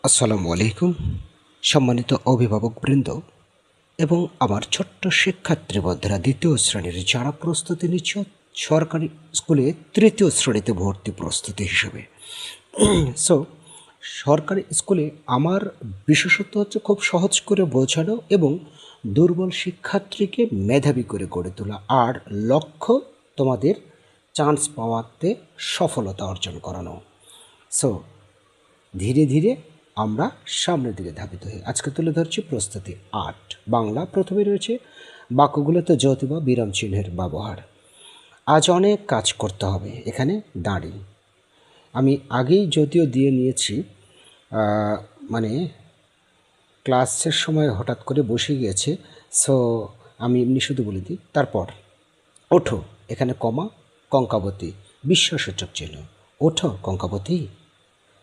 আসসালামু আলাইকুম। সম্মানিত অভিভাবকবৃন্দ এবং আমার ছোট্ট শিক্ষার্থী বন্ধুরা, দ্বিতীয় শ্রেণীর যারা প্রস্তুতি নিচ্ছ সরকারি স্কুলে তৃতীয় শ্রেণীতে ভর্তি প্রস্তুতি হিসেবে। সো সরকারি স্কুলে আমার বিশেষত্ব হচ্ছে খুব সহজ করে বোঝানো এবং দুর্বল শিক্ষার্থীকে মেধাবী করে গড়ে তোলা, আর লক্ষ্য তোমাদের চান্স পাওয়াতে সফলতা অর্জন করানো। সো ধীরে ধীরে আমরা সামনের দিকে ধাবিত হই। আজকে তুলে ধরছি প্রস্তুতি ৮ বাংলা। প্রথমে রয়েছে বাক্যগুলোতে যতি বা বিরাম চিহ্নের ব্যবহার। আজ অনেক কাজ করতে হবে, এখানে দাঁড়ি। আমি আগেই যদিও দিয়ে নিয়েছি, মানে ক্লাসের সময় হঠাৎ করে বসে গিয়েছে, সো আমি এমনি শুধু বলে দিই। তারপর ওঠো, এখানে কমা, কঙ্কাবতী বিস্ময়সূচক চিহ্ন। ওঠো কঙ্কাবতী।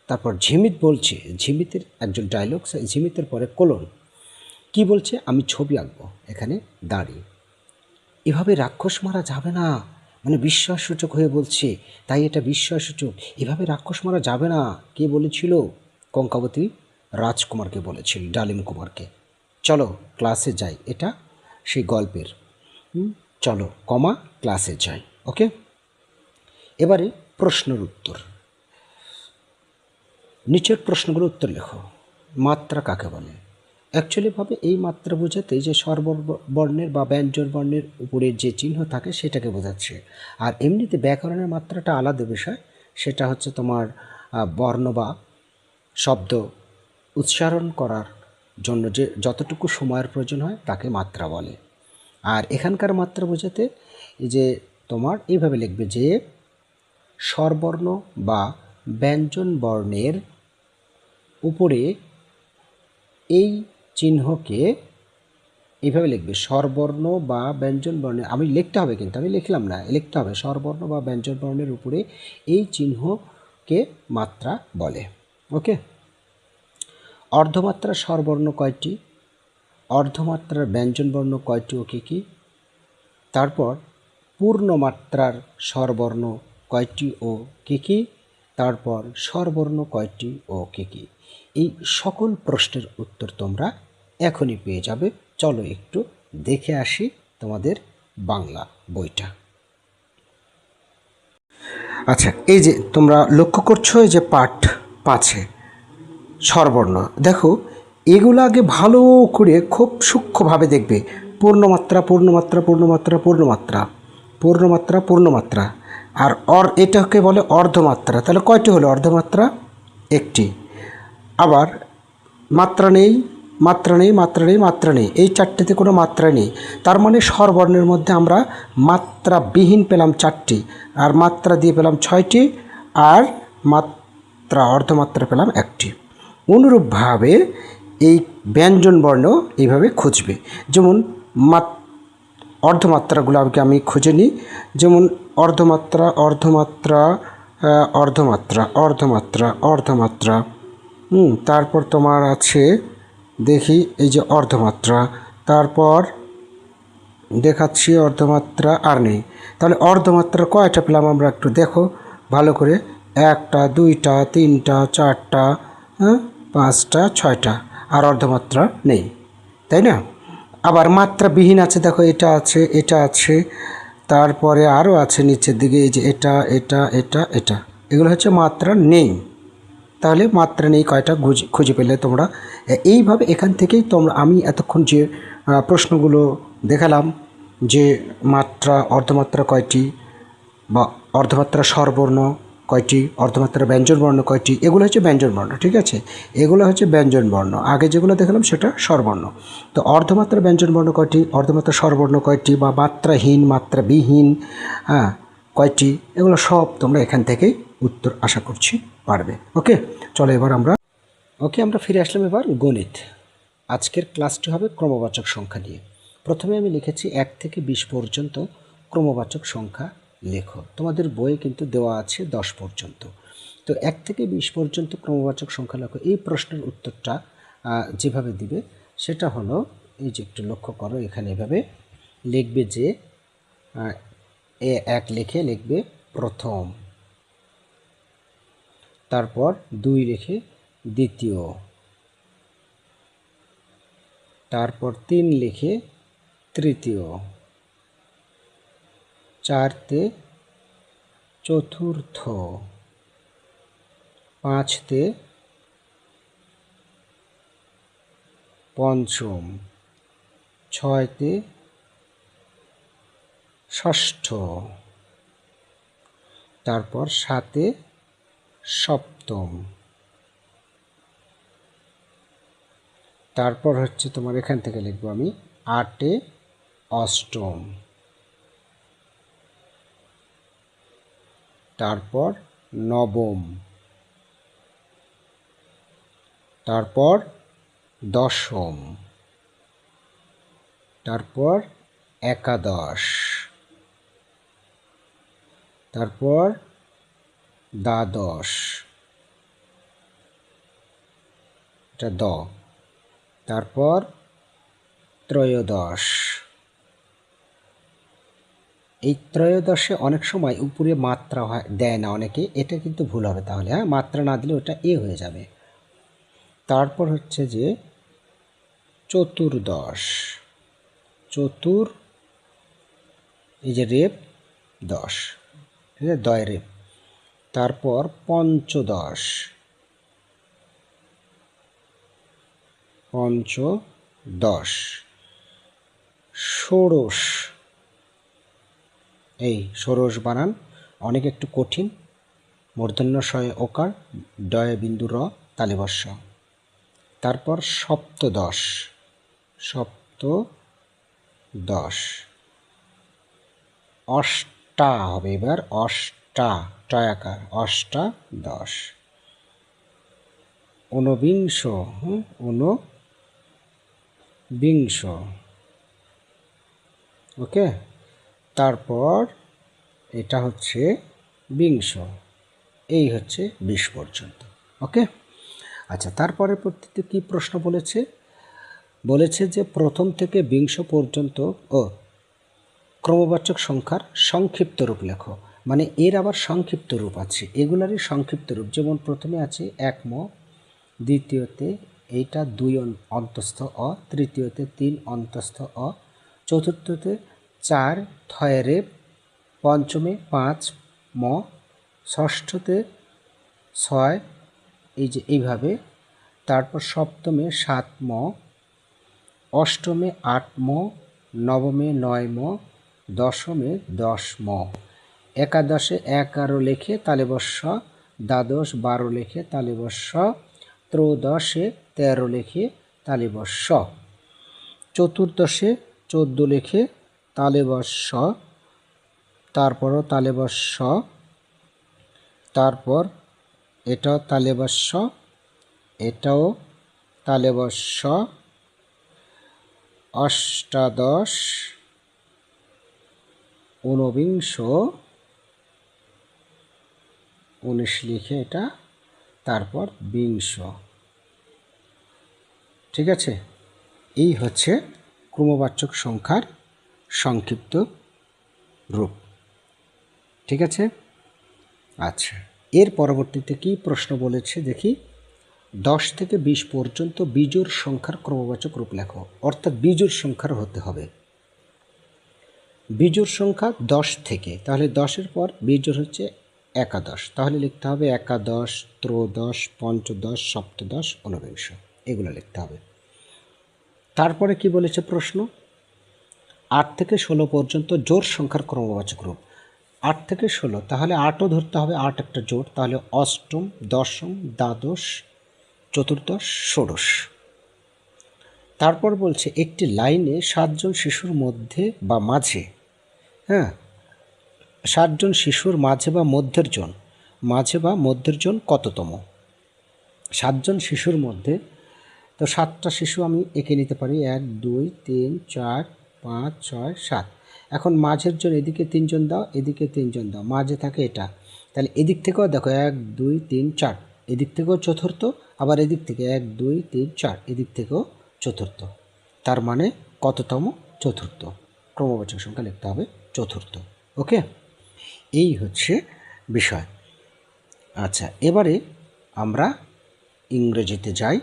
তারপর ঝিমিত বলছে, ঝিমিতের একজন ডায়লগ, ঝিমিতের পরে কোলন কি বলছে, আমি ছবি আঁকবো, এখানে দাঁড়ি। এভাবে রাক্ষস মারা যাবে না, মানে বিস্ময়সূচক হয়ে বলছে, তাই এটা বিস্ময়সূচক। এভাবে রাক্ষস মারা যাবে না কে বলেছিল? কঙ্কাবতী রাজকুমারকে বলেছিল, ডালিম কুমারকে। চলো ক্লাসে যাই, এটা সেই গল্পের। চলো কমা ক্লাসে যাই। ওকে, এবারে প্রশ্নের উত্তর। নিচের প্রশ্নগুলোর উত্তর লেখো। মাত্রা কাকে বলে? অ্যাকচুয়ালিভাবে এই মাত্রা বোঝাতে যে স্বরবর্ণের বা ব্যঞ্জন বর্ণের উপরে যে চিহ্ন থাকে সেটাকে বোঝাচ্ছে। আর এমনিতে ব্যাকরণের মাত্রাটা আলাদা বিষয়, সেটা হচ্ছে তোমার বর্ণ বা শব্দ উচ্চারণ করার জন্য যে যতটুকু সময়ের প্রয়োজন হয় তাকে মাত্রা বলে। আর এখানকার মাত্রা বোঝাতে যে তোমার এইভাবে লিখবে যে স্বরবর্ণ বা ব্যঞ্জন বর্ণের উপরে এই চিহ্নকে এইভাবে লিখবে, স্বরবর্ণ বা ব্যঞ্জন বর্ণের, আমি লিখতে হবে কিন্তু আমি লিখলাম না, লিখতে হবে স্বরবর্ণ বা ব্যঞ্জন বর্ণের উপরে এই চিহ্নকে মাত্রা বলে। ওকে, অর্ধমাত্রার স্বরবর্ণ কয়টি? অর্ধমাত্রার ব্যঞ্জন বর্ণ কয়টি ও কী কী? তারপর পূর্ণমাত্রার স্বরবর্ণ কয়টি ও কী কী? তারপর স্বরবর্ণ কয়টি ও কী কী? এই সকল প্রশ্নের উত্তর তোমরা এখনই পেয়ে যাবে। চলো একটু দেখে আসি তোমাদের বাংলা বইটা। আচ্ছা, এই যে তোমরা লক্ষ্য করছো, এই যে পাঠ 5-এ স্বরবর্ণ, দেখো এগুলো আগে ভালো করে খুব সূক্ষ্মভাবে দেখবে। পূর্ণমাত্রা, পূর্ণমাত্রা, পূর্ণমাত্রা, পূর্ণমাত্রা, পূর্ণমাত্রা, পূর্ণমাত্রা। আর এটাকে বলে অর্ধমাত্রা। তাহলে কয়টি হলো অর্ধমাত্রা? একটি। আবার মাত্রা নেই, মাত্রা নেই, মাত্রা নেই, মাত্রা নেই, এই চারটিতে কোনো মাত্রা নেই। তার মানে স্বরবর্ণের মধ্যে আমরা মাত্রাবিহীন পেলাম 4টি, আর মাত্রা দিয়ে পেলাম 6টি, আর মাত্রা অর্ধমাত্রা পেলাম 1টি। অনুরূপভাবে এই ব্যঞ্জন বর্ণ এইভাবে খুঁজবে। যেমন অর্ধমাত্রাগুলো আমি খুঁজে নিই। যেমন অর্ধমাত্রা, অর্ধমাত্রা, অর্ধমাত্রা, অর্ধমাত্রা, অর্ধমাত্রা। তারপর তোমার আছে, দেখি এই যে অর্ধমাত্রা, তারপর দেখাচ্ছি অর্ধমাত্রা আর নেই। তাহলে অর্ধমাত্রা কয়টা পেলাম আমরা একটু দেখো ভালো করে। 1টা, 2টা, 3টা, 4টা, 5টা, 6টা, আর অর্ধমাত্রা নেই, তাই না? আবার মাত্রাবিহীন আছে, দেখো এটা আছে, এটা আছে, তারপরে আরও আছে নিচের দিকে, এই যে এটা, এটা, এটা, এটা, এগুলো হচ্ছে মাত্রা নেই। তাহলে মাত্রা নেই কয়টা খুঁজে পেলে তোমরা। এইভাবে এখান থেকেই তোমরা, আমি এতক্ষণ যে প্রশ্নগুলো দেখালাম, যে মাত্রা অর্ধমাত্রা কয়টি, বা অর্ধমাত্রা স্বরবর্ণ কয়টি, অর্ধমাত্রা ব্যঞ্জনবর্ণ কয়টি, এগুলো হচ্ছে ব্যঞ্জনবর্ণ। ঠিক আছে, এগুলো হচ্ছে ব্যঞ্জনবর্ণ। আগে যেগুলো দেখালাম সেটা স্বরবর্ণ। তো অর্ধমাত্রা ব্যঞ্জনবর্ণ কয়টি, অর্ধমাত্রা স্বরবর্ণ কয়টি, বা মাত্রাহীন, মাত্রাবিহীন কয়টি, এগুলো সব তোমরা এখান থেকেই উত্তর আশা করছি পারবে। ওকে, চলো এবার আমরা ফিরে আসলাম এবার গণিত। আজকের ক্লাসটি হবে ক্রমবাচক সংখ্যা নিয়ে। প্রথমে আমি লিখেছি 1 থেকে 20 পর্যন্ত ক্রমবাচক সংখ্যা লেখো। তোমাদের বইয়ে কিন্তু দেওয়া আছে 10 পর্যন্ত। তো 1 থেকে 20 পর্যন্ত ক্রমবাচক সংখ্যা লেখো। এই প্রশ্নের উত্তরটা যেভাবে দিবে সেটা হলো, এই যে একটু লক্ষ্য করো, এখানে এভাবে লিখবে যে 1 লিখে লিখবে প্রথম, তারপর 2 লিখে দ্বিতীয়, তারপর 3 লিখে তৃতীয়, 4-তে চতুর্থ, 5-তে পঞ্চম, 6-তে ষষ্ঠ, তারপর 7-এ সপ্তম, তারপর হচ্ছে তোমার এখান থেকে লিখবো আমি 8-এ অষ্টম, তারপর নবম, তারপর দশম, তারপর একাদশ, তারপর দ্বাদশ, এটা দ, তারপর ত্রয়োদশ। এই ত্রয়োদশে অনেক সময় উপরে মাত্রা দেয় না অনেকে, এটা কিন্তু ভুল হবে তাহলে। হ্যাঁ, মাত্রা না দিলে ওটা এ হয়ে যাবে। তারপর হচ্ছে যে চতুর্দশ, এই যে রেপ 10, ঠিক আছে, দয় রেপ। তারপর পঞ্চদশ, ষোড়শ, এই ষোড়শ বানান অনেক একটু কঠিন, মূর্ধন্য শয়ে ওকার, ডয়ে বিন্দু র, তালিবস্য। তারপর সপ্তদশ, অষ্টা হবে এবার, অষ্টা, টয়াকার, অষ্টাদশ। ঊনবিংশ, ঊনবিংশ, ওকে। তারপর এটা হচ্ছে বিংশ, এই হচ্ছে 20 পর্যন্ত, ওকে। আচ্ছা, তারপরে প্রত্যেকটি কী প্রশ্ন বলেছে যে প্রথম থেকে 20 পর্যন্ত ক্রমবাচক সংখ্যার সংক্ষিপ্ত রূপ লেখো। মানে এর আবার সংক্ষিপ্ত রূপ আছে, এগুলারই সংক্ষিপ্ত রূপ। যেমন প্রথমে আছে 1 ম, দ্বিতীয়তে এইটা 2 অন্তস্থ অ, তৃতীয়তে 3 অন্তস্থ অ, চতুর্থতে 4 থয়ে রেপ, পঞ্চমে 5 ম, ষষ্ঠতে 6, এই যে এইভাবে। তারপর সপ্তমে 7 ম, অষ্টমে 8 ম, নবমে 9 ম, দশমে 10 ম, একাদশে 11 লেখে তালিবস্য, দ্বাদশ 12 লেখে তালিবস্য, ত্রয়োদশে 13 লেখে তালিবস্য, চতুর্দশে 14 লেখে তালিবস্য, তারপরও তালিবস্য, তারপর এটাও তালিবস্য, এটাও তালিবস্য, অষ্টাদশ, ঊনবিংশ, 19 লিখে এটা, তারপর বিংশ, ঠিক আছে। এই হচ্ছে ক্রমবাচক সংখ্যার সংক্ষিপ্ত রূপ, ঠিক আছে। আচ্ছা, এর পরবর্তীতে কি প্রশ্ন বলেছে দেখি। 10 থেকে 20 পর্যন্ত বিজোড় সংখ্যার ক্রমবাচক রূপ লেখো, অর্থাৎ বিজোড় সংখ্যার হতে হবে। বিজোড় সংখ্যা 10 থেকে, তাহলে 10-এর পর বিজোড় হচ্ছে একাদশ, তাহলে লিখতে হবে একাদশ, ত্রয়োদশ, পঞ্চদশ, সপ্তদশ, ঊনবিংশ, এগুলো লিখতে হবে। তারপরে কি বলেছে প্রশ্ন, 8 থেকে 16 পর্যন্ত জোড় সংখ্যার ক্রমবাচক রূপ। 8 থেকে 16, তাহলে 8ও ধরতে হবে, 8 একটা জোড়, তাহলে অষ্টম, দশম, দ্বাদশ, চতুর্দশ, ষোড়শ। তারপর বলছে একটি লাইনে 7 জন শিশুর মধ্যে বা মাঝে, 7 জন শিশুর মাঝে বা মধ্যের জন কততম? 7 জন শিশুর মধ্যে, তো 7টা শিশু আমি এঁকে নিতে পারি, 1 2 3 4 5 6 7। এখন মাঝের জন এদিকে 3 জন দাও, এদিকে 3 জন দাও, মাঝে থাকে এটা, তাহলে এদিক থেকেও দেখো 1 2 3 4, এদিক থেকেও চতুর্থ, আবার এদিক থেকে 1 2 3 4, এদিক থেকেও চতুর্থ, তার মানে কততম? চতুর্থ। ক্রমবাচক সংখ্যা লিখতে হবে চতুর্থ, ওকে। এই হচ্ছে বিষয়। আচ্ছা, এবারে আমরা ইংরেজিতে যাই।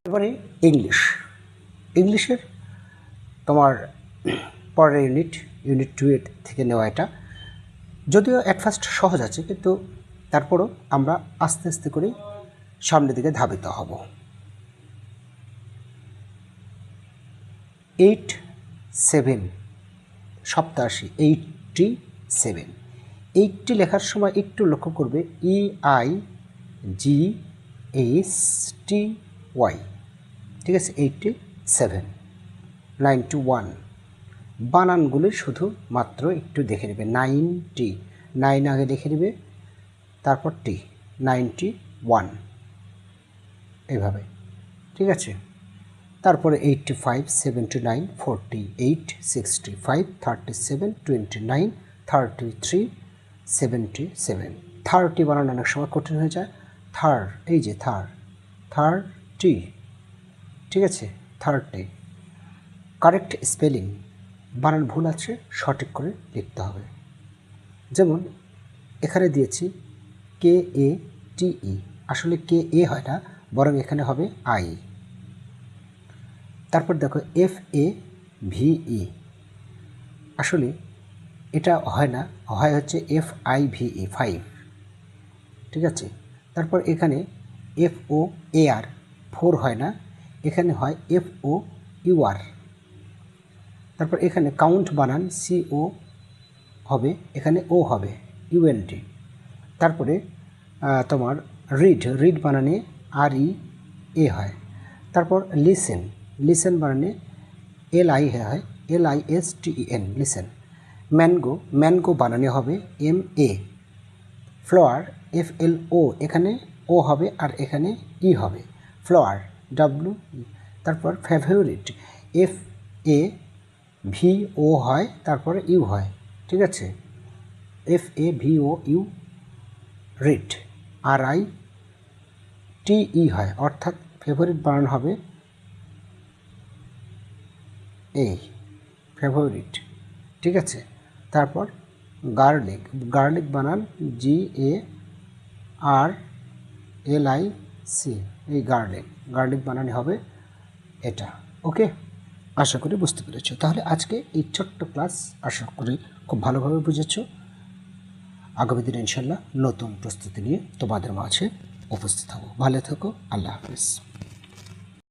এবারে ইংলিশের তোমার পরের ইউনিট 2 এর থেকে নেওয়া এটা, যদিও অ্যাট ফার্স্ট সহজ আছে, কিন্তু তারপরও আমরা আস্তে আস্তে করে সামনের দিকে ধাবিত হব। 87 87 87। 80 লেখার সময় একটু লক্ষ্য করবে EIGSTY, ঠিক আছে। 87। 91 বানানগুলি শুধু মাত্র একটু দেখে নেবে। 90 9 আগে দেখে নেবে, তারপর টি। 91 এইভাবে, ঠিক আছে। তারপরে 85 79 48 65 37 29 33 77। 30 বানানো অনেক সময় কঠিন হয়ে যায়। এই যে 30, ঠিক আছে। 30 কারেক্ট স্পেলিং, বানান ভুল আছে, সঠিক করে লিখতে হবে। যেমন এখানে দিয়েছি KATE, আসলে KA হয় না, বরং এখানে হবে I। তারপর দেখো FAVE, আসলে এটা হয় না, হয় হচ্ছে FIVE 5, ঠিক আছে। তারপর এখানে FOAR 4 হয় না, এখানে হয় FOUR। তারপর এখানে কাউন্ট বানান CO হবে, এখানে ও হবে UNT। তারপরে তোমার রিড বানানে REA হয়। তারপর লিসেন বানানে LI হয়, LISTEN লিসেন। ম্যাঙ্গো বানানে হবে MA। ফ্লাওয়ার FLO, এখানে ও হবে আর এখানে ই হবে, ফ্লাওয়ার WE। তারপর ফেভারিট FAVO হয়, তারপরে ইউ হয়, ঠিক আছে। FAVOU রিড, RITE হয়, অর্থাৎ ফেভারিট বানান হবে এই ফেভারিট, ঠিক আছে। তারপর গার্লিক বানান GARLIC, এই গার্লিক বানানি হবে এটা। ওকে, আশা করি বুঝতে পেরেছো। তাহলে আজকে এই ছোট্ট ক্লাস আশা করি খুব ভালোভাবে বুঝেছো। আগামী দিনে ইনশাল্লাহ নতুন প্রস্তুতি নিয়ে তোমাদের মাঝে উপস্থিত হব। ভালো থেকো, আল্লাহ হাফিজ।